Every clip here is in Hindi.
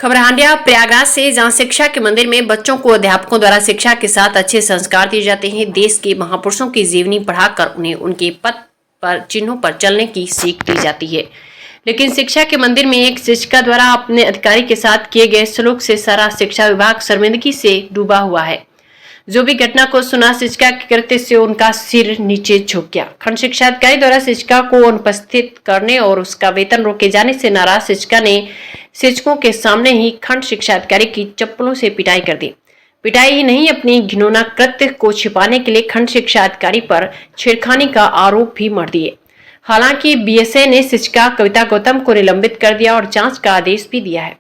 खबर हांडिया प्रयागराज से, जहां शिक्षा के मंदिर में बच्चों को अध्यापकों द्वारा शिक्षा के साथ अच्छे संस्कार दिए जाते हैं। देश के महापुरुषों की जीवनी पढ़ाकर उन्हें उनके पथ पर चिन्हों पर चलने की सीख दी जाती है। लेकिन शिक्षा के मंदिर में एक शिक्षिका द्वारा अपने अधिकारी के साथ किए गए सलूक से सारा शिक्षा विभाग शर्मिंदगी से डूबा हुआ है। जो भी घटना को सुना, शिक्षिका के कृत्य से उनका सिर नीचे झुक गया। खंड शिक्षा अधिकारी द्वारा शिक्षिका को अनुपस्थित करने और उसका वेतन रोके जाने से नाराज शिक्षिका ने शिक्षकों के सामने ही खंड शिक्षा अधिकारी की चप्पलों से पिटाई कर दी। पिटाई ही नहीं, अपनी घिनौना कृत्य को छिपाने के लिए खंड शिक्षा अधिकारी पर छेड़खानी का आरोप भी मढ़ दिए। हालांकि बीएसए ने शिक्षिका कविता गौतम को निलंबित कर दिया और जांच का आदेश भी दिया है,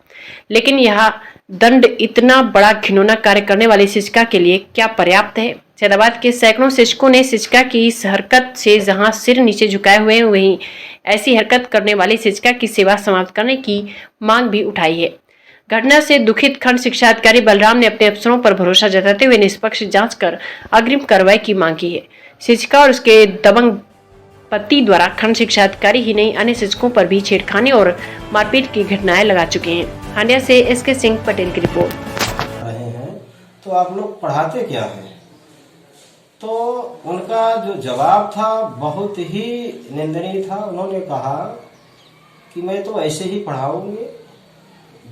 लेकिन यह दंड इतना बड़ा घिनौना कार्य करने वाली शिक्षिका के लिए क्या पर्याप्त है? सैदाबाद के सैकड़ों शिक्षकों ने शिक्षिका की इस हरकत से जहां सिर नीचे झुकाए हुए हैं, वहीं ऐसी हरकत करने वाली शिक्षिका की सेवा समाप्त करने की मांग भी उठाई है। घटना से दुखित खंड शिक्षा अधिकारी बलराम ने अपने अफसरों पर भरोसा जताते हुए निष्पक्ष जांच कर अग्रिम कार्रवाई की मांग की है। शिक्षिका और उसके दबंग पति द्वारा खंड शिक्षा अधिकारी ही नहीं, अन्य शिक्षकों पर भी छेड़खानी और मारपीट की घटनाएं लगा चुके हैं। हांडिया से एसके सिंह पटेल की रिपोर्ट। रहे हैं तो आप लोग पढ़ाते क्या हैं? तो उनका जो जवाब था बहुत ही निंदनीय था। उन्होंने कहा कि मैं तो ऐसे ही पढ़ाऊंगी,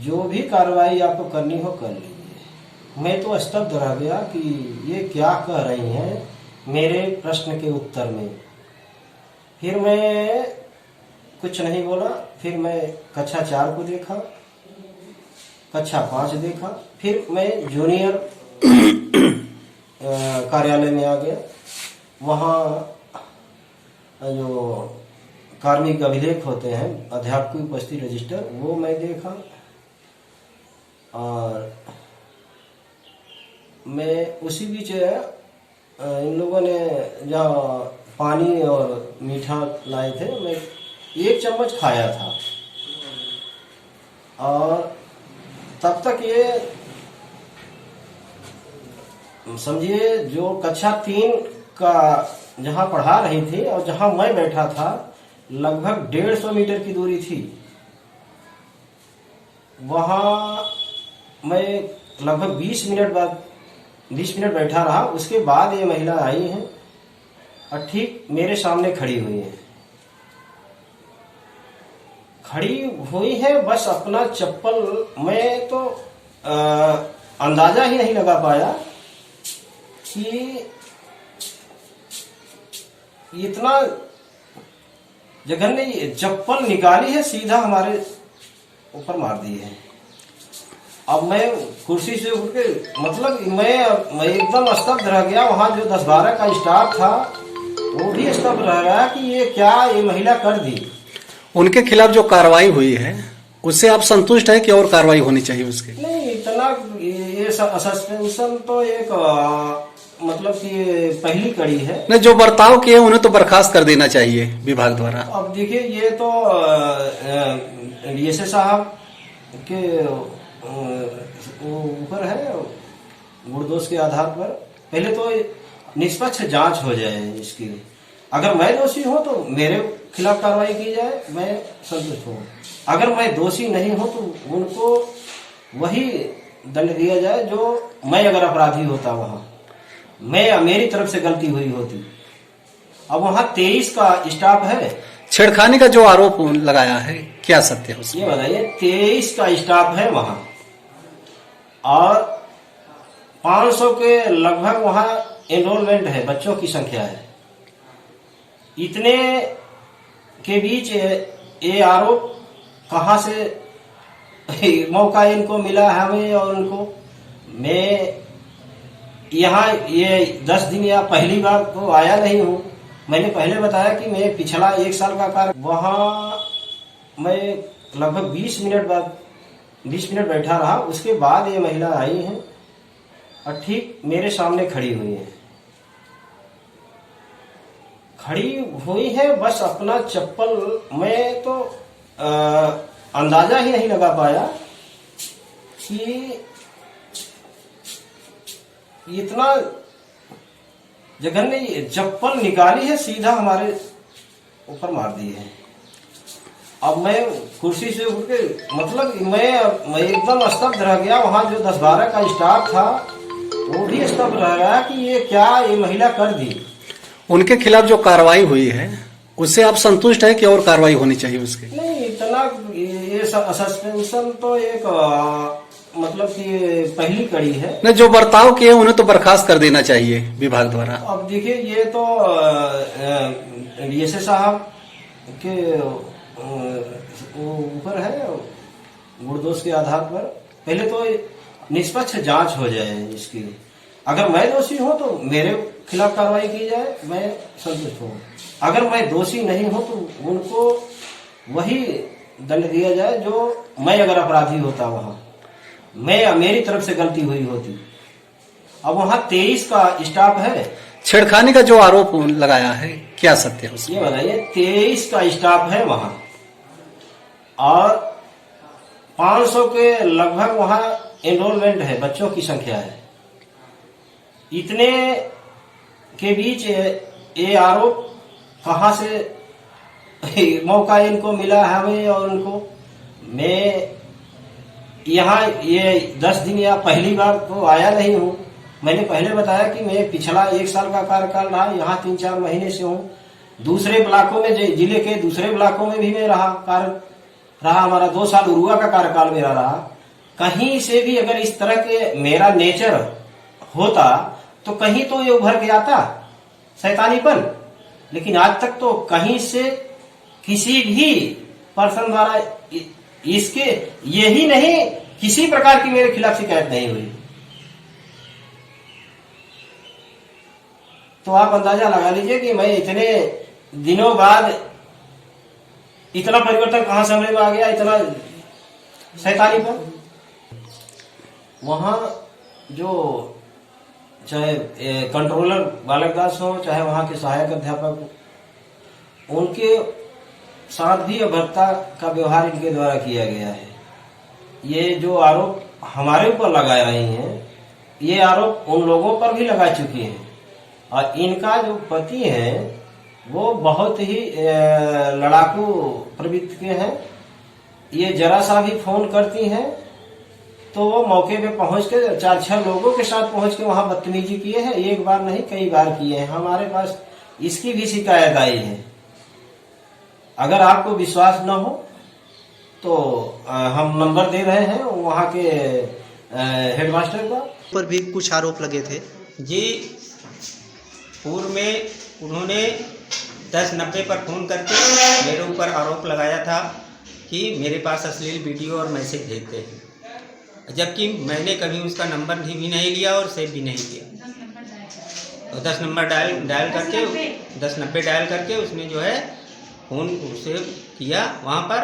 जो भी कार्रवाई आपको करनी हो कर लीजिए। मैं तो स्तब्ध रह गया कि ये क्या कह रही हैं मेरे प्रश्न के उत्तर में। फिर मैं कुछ नहीं बोला। फिर मैं कक्षा 4 को देखा, कक्षा 5 देखा, फिर मैं जूनियर कार्यालय में आ गया। वहाँ जो कार्मिक अभिलेख होते हैं, अध्यापक की उपस्थिति रजिस्टर, वो मैं देखा। और मैं उसी बीच इन लोगों ने जहाँ पानी और मीठा लाए थे, मैं 1 चम्मच खाया था। और तब तक ये समझिए, जो कक्षा 3 का जहाँ पढ़ा रही थी और जहाँ मैं बैठा था, लगभग 150 मीटर की दूरी थी। वहाँ मैं लगभग 20 मिनट बैठा रहा। उसके बाद ये महिला आई है और ठीक मेरे सामने खड़ी हुई है। बस अपना चप्पल, मैं तो अंदाजा ही नहीं लगा पाया कि इतना जघन्य चप्पल निकाली है, सीधा हमारे ऊपर मार दी है। अब मैं कुर्सी से उठ के, मतलब मैं एकदम स्तब्ध रह गया। वहां जो 10-12 का स्टाफ था, वो भी स्तब्ध रह गया कि ये महिला कर दी। उनके खिलाफ जो कार्रवाई हुई है, उससे आप संतुष्ट है कि और कार्रवाई होनी चाहिए उसके? नहीं, इतना ये सस्पेंशन तो एक मतलब कि पहली कड़ी है। नहीं, जो बर्ताव किए उन्हें तो बर्खास्त कर देना चाहिए विभाग द्वारा। अब देखिए, ये तो डीएसए साहब के ऊपर है, गुणदोष के आधार पर। पहले तो निष्पक्ष जांच हो जाए इसकी। अगर मैं दोषी हूं तो मेरे खिलाफ कार्रवाई की जाए, मैं संतुष्ट हूँ। अगर मैं दोषी नहीं हूं तो उनको वही दंड दिया जाए जो मैं अगर अपराधी होता, वहां मेरी तरफ से गलती हुई होती। अब वहां 23 का स्टाफ है। छेड़खानी का जो आरोप लगाया है, क्या सत्य है उसमें? ये बताइए, 23 का स्टाफ है वहां और 500 के लगभग वहां एनरोलमेंट है, बच्चों की संख्या है। इतने के बीच ये आरोप कहां से मौका इनको मिला है हमें और उनको? मैं यहाँ ये 10 दिन या पहली बार तो आया नहीं हूँ। मैंने पहले बताया कि मैं पिछला 1 साल का कार्य, वहाँ मैं लगभग 20 मिनट बैठा रहा। उसके बाद ये महिला आई है और ठीक मेरे सामने खड़ी हुई है। बस अपना चप्पल, मैं तो अंदाजा ही नहीं लगा पाया कि इतना जघन्य चप्पल निकाली है, सीधा हमारे ऊपर मार दी है। अब मैं कुर्सी से उठ के मतलब मैं एकदम स्तब्ध रह गया। वहाँ जो 10-12 का स्टाफ था वो भी स्तब्ध रह गया कि ये क्या ये महिला कर दी। उनके खिलाफ जो कार्रवाई हुई है उससे आप संतुष्ट हैं कि और कार्रवाई होनी चाहिए उसकी? नहीं, इतना ये सस्पेंशन तो एक मतलब कि पहली कड़ी है। नहीं, जो बर्ताव किए उन्हें तो बर्खास्त कर देना चाहिए विभाग द्वारा। अब देखिए ये तो डीएसए साहब के ऊपर है, गुणदोष के आधार पर पहले तो निष्पक्ष जांच हो जाए इसकी। अगर मैं दोषी हूं तो मेरे खिलाफ कार्रवाई की जाए, मैं संतुष्ट हूँ। अगर मैं दोषी नहीं हूं तो उनको वही दंड दिया जाए जो मैं अगर अपराधी होता, वहां मेरी तरफ से गलती हुई होती। अब वहां 23 का स्टाफ है। छेड़खानी का जो आरोप लगाया है क्या सत्य है उसमें? ये बताइए, 23 का स्टाफ है वहां और 500 के लगभग वहां एनरोलमेंट है, बच्चों की संख्या है। इतने के बीच ये आरोप कहां से मौका इनको मिला हमें और उनको। मैं यहाँ ये 10 दिन या पहली बार तो आया नहीं हूँ। मैंने पहले बताया कि मैं पिछला 1 साल का कार्यकाल रहा, यहाँ 3-4 महीने से हूँ। दूसरे ब्लॉकों में, जिले के दूसरे ब्लॉकों में भी मैं रहा हमारा 2 साल उरुआ का कार्यकाल मेरा रहा। कहीं से भी अगर इस तरह के मेरा नेचर होता तो कहीं तो ये उभर के आता शैतानीपन। लेकिन आज तक तो कहीं से किसी भी पर्सन द्वारा इसके यही नहीं किसी प्रकार की मेरे खिलाफ शिकायत नहीं हुई। तो आप अंदाजा लगा लीजिए कि मैं इतने दिनों बाद इतना परिवर्तन कहां से हमरे में आ गया, इतना शैतानीपन। वहां जो चाहे कंट्रोलर बालक दास हो, चाहे वहां के सहायक अध्यापक हो, उनके साथ भी अभद्रता का व्यवहार इनके द्वारा किया गया है। ये जो आरोप हमारे ऊपर लगा रही हैं, ये आरोप उन लोगों पर भी लगा चुकी हैं। और इनका जो पति है वो बहुत ही लड़ाकू प्रवृत्ति के हैं। ये जरा सा भी फोन करती हैं तो वो मौके पे पहुंच के 4-6 लोगों के साथ पहुंच के वहां बदतमीजी किए हैं। एक बार नहीं, कई बार किए हैं। हमारे पास इसकी भी शिकायत आई है। अगर आपको विश्वास न हो तो हम नंबर दे रहे हैं वहाँ के हेडमास्टर का। पर भी कुछ आरोप लगे थे जी। पूर्व में उन्होंने 1090 पर फ़ोन करके मेरे ऊपर आरोप लगाया था कि मेरे पास अश्लील वीडियो और मैसेज भेजते हैं, जबकि मैंने कभी उसका नंबर भी नहीं लिया और सेव भी नहीं किया। और 10 नंबर डायल करके 1090 डायल करके उसने जो है फ़ोन सेव किया वहाँ पर,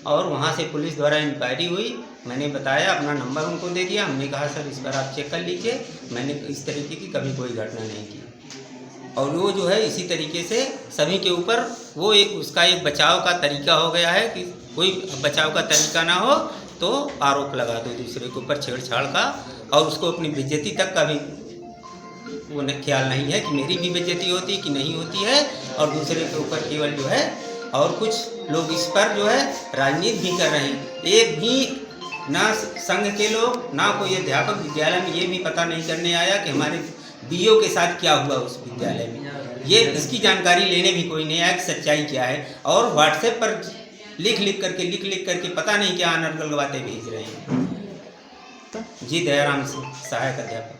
और वहाँ से पुलिस द्वारा इंक्वायरी हुई। मैंने बताया, अपना नंबर उनको दे दिया। हमने कहा सर इस पर आप चेक कर लीजिए, मैंने इस तरीके की कभी कोई घटना नहीं की। और वो जो है इसी तरीके से सभी के ऊपर वो उसका एक बचाव का तरीका हो गया है कि कोई बचाव का तरीका ना हो तो आरोप लगा दो दूसरे के ऊपर छेड़छाड़ का, और उसको अपनी बेइज्जती तक का भी वो ख्याल नहीं है कि मेरी भी बेइज्जती होती कि नहीं होती है, और दूसरे के ऊपर केवल जो है। और कुछ लोग इस पर जो है राजनीति भी कर रहे हैं। एक भी ना संघ के लोग, ना कोई अध्यापक विद्यालय में ये भी पता नहीं करने आया कि हमारे बीओ के साथ क्या हुआ उस विद्यालय में। ये इसकी जानकारी लेने भी कोई नहीं आया कि सच्चाई क्या है। और व्हाट्सएप पर लिख करके पता नहीं क्या अनर्गल बातें भेज रहे हैं। जी, दयाराम सिंह, सहायक अध्यापक।